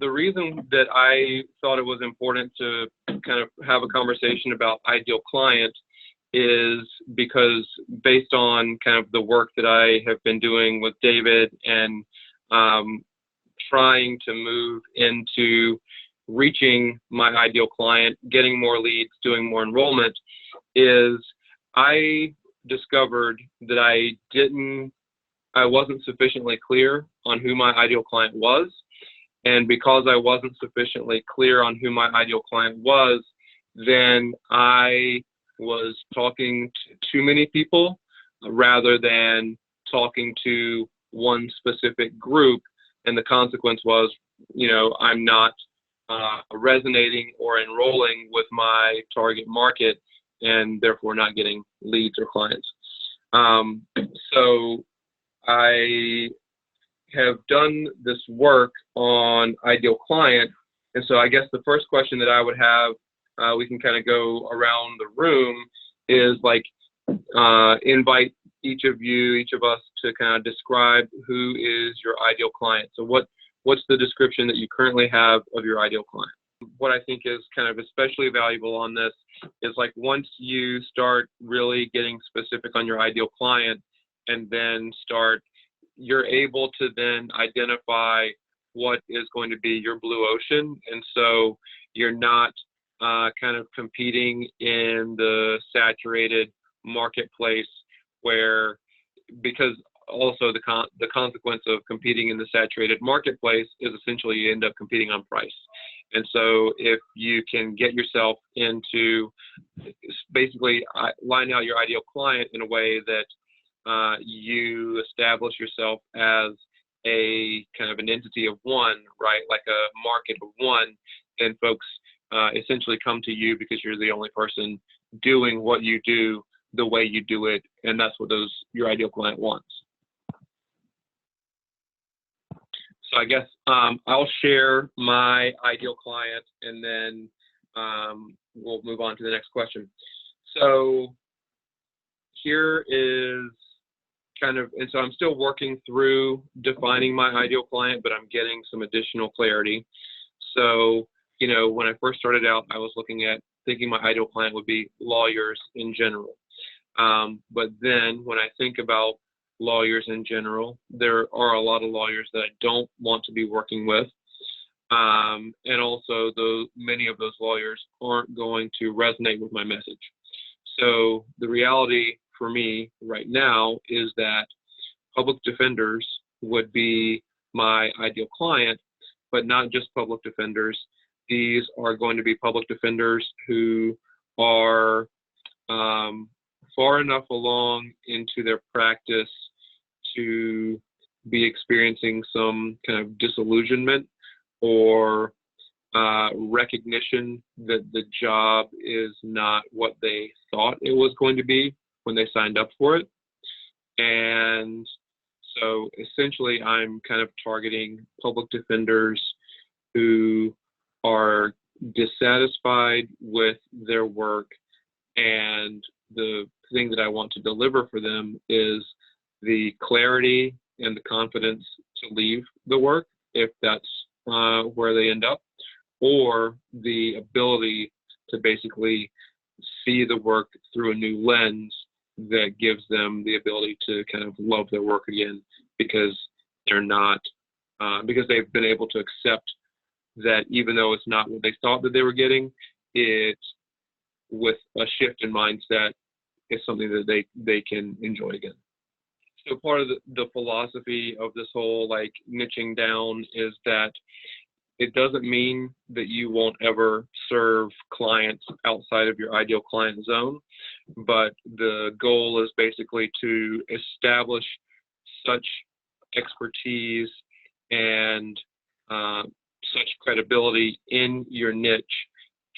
the reason that I thought it was important to kind of have a conversation about ideal client is because based on kind of the work that I have been doing with David and trying to move into reaching my ideal client, getting more leads, doing more enrollment, is I discovered that I wasn't sufficiently clear on who my ideal client was. And because I wasn't sufficiently clear on who my ideal client was, then I was talking to too many people rather than talking to one specific group. And the consequence was, I'm not resonating or enrolling with my target market and therefore not getting leads or clients. So I have done this work on ideal client. And so I guess the first question that I would have, we can kind of go around the room, is like invite each of us to kind of describe who is your ideal client. So what's the description that you currently have of your ideal client? What I think is kind of especially valuable on this is like once you start really getting specific on your ideal client and then you're able to then identify what is going to be your blue ocean. And so you're not kind of competing in the saturated marketplace because also the consequence of competing in the saturated marketplace is essentially you end up competing on price. And so if you can get yourself into basically line out your ideal client in a way that you establish yourself as a kind of an entity of one, right? Like a market of one, then folks essentially come to you because you're the only person doing what you do the way you do it, and that's what your ideal client wants. So I guess I'll share my ideal client, and then we'll move on to the next question. So here is kind of, and so I'm still working through defining my ideal client, but I'm getting some additional clarity. So, when I first started out, I was thinking my ideal client would be lawyers in general. But then when I think about lawyers in general, there are a lot of lawyers that I don't want to be working with. And also many of those lawyers aren't going to resonate with my message. So the reality for me right now is that public defenders would be my ideal client, but not just public defenders. These are going to be public defenders who are far enough along into their practice to be experiencing some kind of disillusionment or recognition that the job is not what they thought it was going to be when they signed up for it. And so essentially I'm kind of targeting public defenders who are dissatisfied with their work, and the thing that I want to deliver for them is the clarity and the confidence to leave the work if that's where they end up, or the ability to basically see the work through a new lens that gives them the ability to kind of love their work again because because they've been able to accept that even though it's not what they thought that they were getting, it's with a shift in mindset, it's something that they can enjoy again. So part of the philosophy of this whole like niching down is that it doesn't mean that you won't ever serve clients outside of your ideal client zone, but the goal is basically to establish such expertise and such credibility in your niche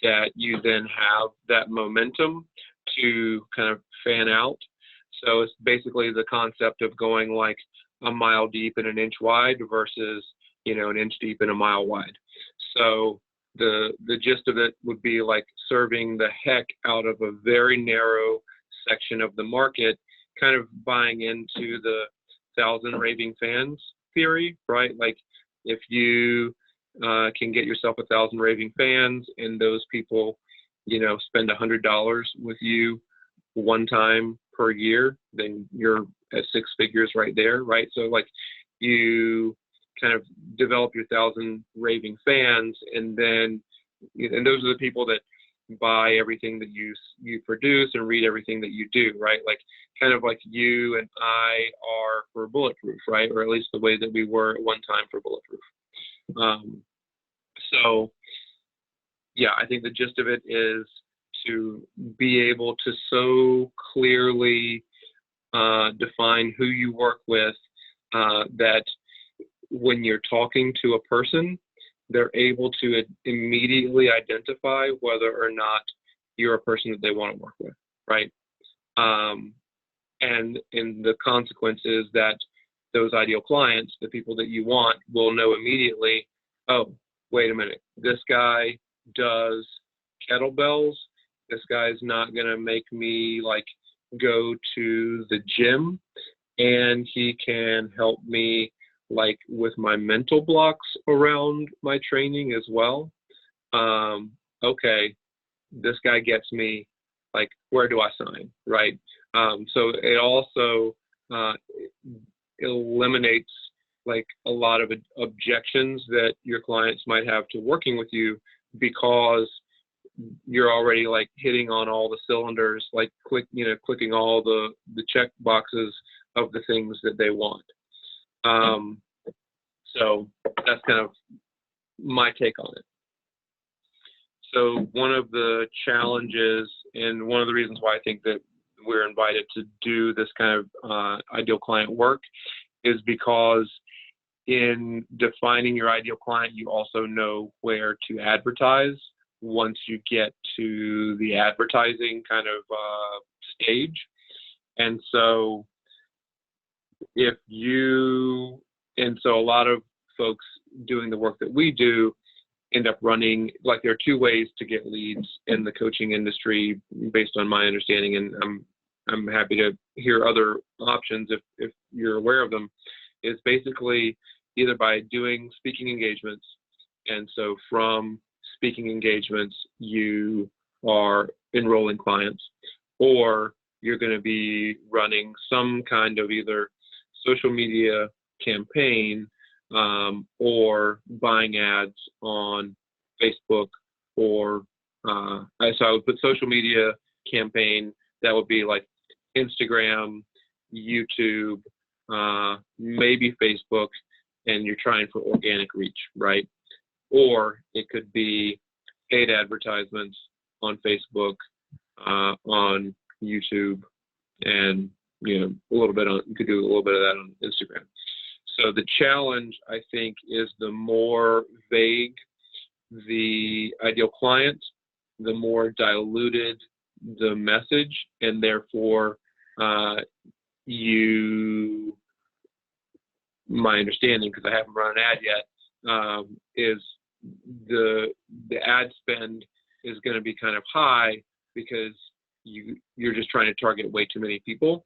that you then have that momentum to kind of fan out. So it's basically the concept of going like a mile deep and an inch wide versus, an inch deep and a mile wide. So the gist of it would be like serving the heck out of a very narrow section of the market, kind of buying into the 1,000 raving fans theory, right? Like if you can get yourself 1,000 raving fans, and those people, spend $100 with you one time per year, then you're at 6 figures right there, right? So like you kind of develop your 1,000 raving fans, and then, and those are the people that buy everything that you produce and read everything that you do, right? Like kind of like you and I are for Bulletproof, right? Or at least the way that we were at one time for Bulletproof. So yeah, I think the gist of it is to be able to so clearly define who you work with that when you're talking to a person, they're able to immediately identify whether or not you're a person that they want to work with, right? And the consequence is that those ideal clients, the people that you want, will know immediately, oh, wait a minute, this guy does kettlebells. This guy's not going to make me like go to the gym, and he can help me like with my mental blocks around my training as well. Okay, this guy gets me, like, where do I sign, right? So it also eliminates like a lot of objections that your clients might have to working with you, because you're already like hitting on all the cylinders, like clicking all the check boxes of the things that they want. So that's kind of my take on it. So one of the challenges, and one of the reasons why I think that we're invited to do this kind of ideal client work, is because in defining your ideal client, you also know where to advertise once you get to the advertising kind of stage. And so a lot of folks doing the work that we do end up running, like there are 2 ways to get leads in the coaching industry based on my understanding, and I'm happy to hear other options if you're aware of them, is basically either by doing speaking engagements. And so from speaking engagements, you are enrolling clients, or you're going to be running some kind of either social media campaign or buying ads on Facebook, or so I would put social media campaign, that would be like Instagram, YouTube, maybe Facebook, and you're trying for organic reach, right? Or it could be paid advertisements on Facebook, on YouTube, and a little bit on, you could do a little bit of that on Instagram. So the challenge, I think, is the more vague the ideal client, the more diluted the message, and therefore my understanding, because I haven't run an ad yet, is the ad spend is going to be kind of high, because you're just trying to target way too many people,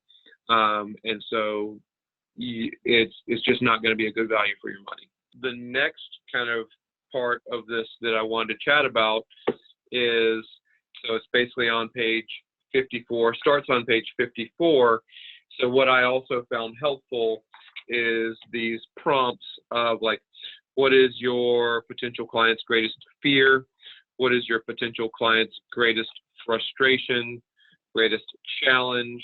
and so it's just not going to be a good value for your money. The next kind of part of this that I wanted to chat about is, so it's basically on page 54, starts on page 54. So what I also found helpful is these prompts of like, what is your potential client's greatest fear? What is your potential client's greatest frustration, greatest challenge?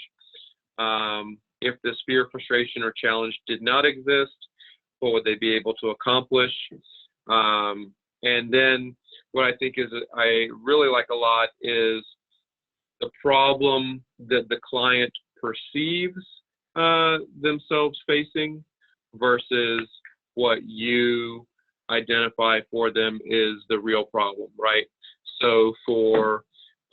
If this fear, frustration, or challenge did not exist, what would they be able to accomplish? And then what I think is I really like a lot is the problem that the client perceives themselves facing versus what you identify for them is the real problem, right? So for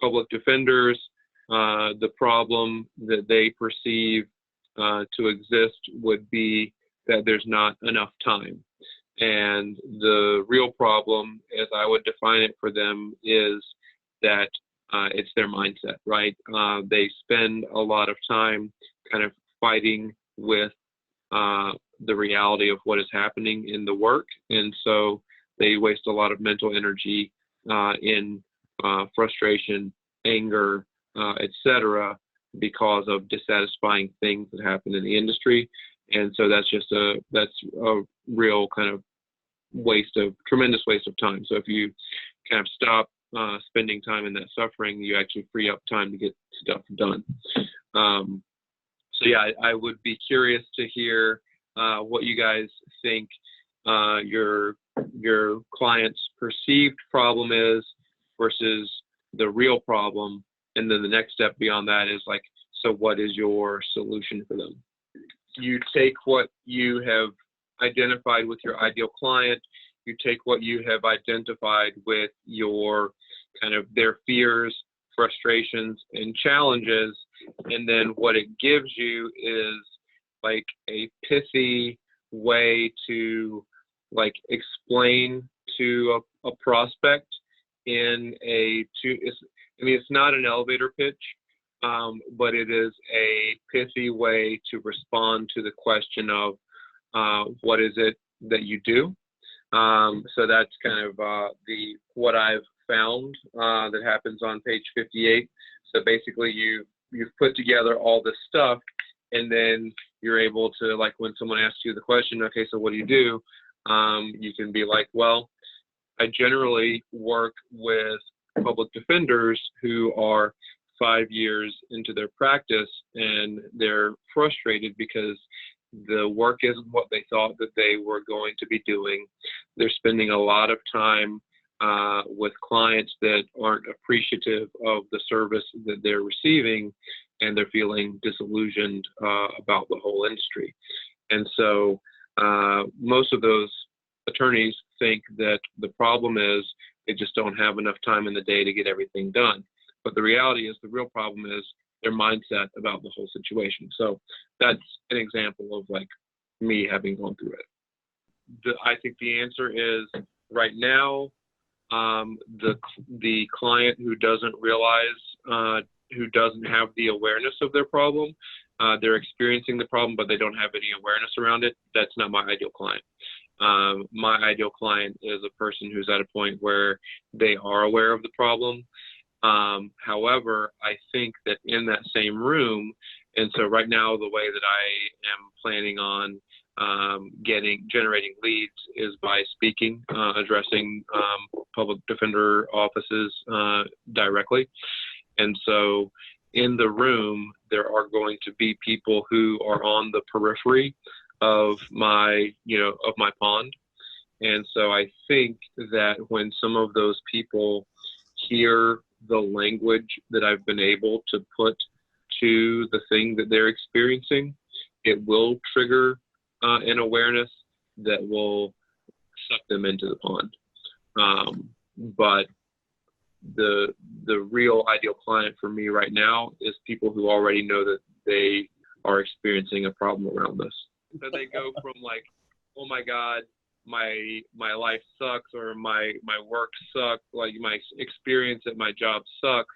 public defenders, the problem that they perceive to exist would be that there's not enough time. And the real problem, as I would define it for them, is that it's their mindset, right? They spend a lot of time kind of fighting with the reality of what is happening in the work. And so they waste a lot of mental energy in frustration, anger, etc., because of dissatisfying things that happen in the industry. And so that's a real kind of tremendous waste of time. So if you kind of stop spending time in that suffering, you actually free up time to get stuff done. So yeah, I would be curious to hear what you guys think your client's perceived problem is versus the real problem. And then the next step beyond that is like, so what is your solution for them? You take what you have identified with your ideal client, you take what you have identified with your kind of their fears, frustrations, and challenges, and then what it gives you is like a pithy way to like explain to a prospect it's not an elevator pitch, but it is a pithy way to respond to the question of what is it that you do. So that's kind of what I've found that happens on page 58. So basically you've put together all this stuff, and then you're able to, like, when someone asks you the question, okay, so what do? You can be like, well, I generally work with public defenders who are 5 years into their practice, and they're frustrated because the work isn't what they thought that they were going to be doing. They're spending a lot of time with clients that aren't appreciative of the service that they're receiving, and they're feeling disillusioned about the whole industry. And so most of those attorneys think that the problem is they just don't have enough time in the day to get everything done. But the reality is, the real problem is their mindset about the whole situation. So that's an example of like me having gone through it. I think the answer is right now, the client who doesn't realize, who doesn't have the awareness of their problem, they're experiencing the problem, but they don't have any awareness around it. That's not my ideal client. My ideal client is a person who's at a point where they are aware of the problem. However, I think that in that same room, and so right now the way that I am planning on generating leads is by speaking, addressing public defender offices directly. And so in the room, there are going to be people who are on the periphery of my pond. And so I think that when some of those people hear the language that I've been able to put to the thing that they're experiencing, it will trigger an awareness that will suck them into the pond. But the real ideal client for me right now is people who already know that they are experiencing a problem around this. So they go from like, oh my God, my life sucks, or my work sucks, like my experience at my job sucks,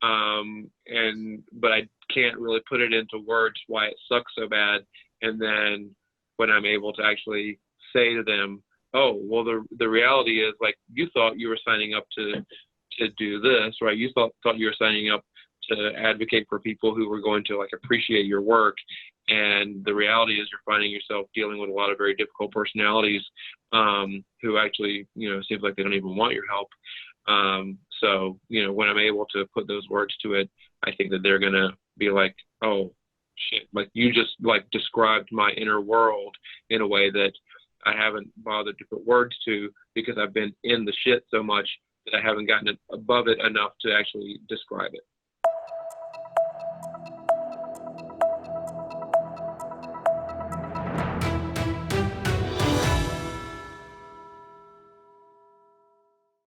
but I can't really put it into words why it sucks so bad. And then when I'm able to actually say to them, oh, well, the reality is, like, you thought you were signing up to do this, right? You thought you were signing up to advocate for people who were going to like appreciate your work. And the reality is you're finding yourself dealing with a lot of very difficult personalities who actually, seems like they don't even want your help. So, when I'm able to put those words to it, I think that they're going to be like, oh, shit, like you just like described my inner world in a way that I haven't bothered to put words to, because I've been in the shit so much that I haven't gotten above it enough to actually describe it.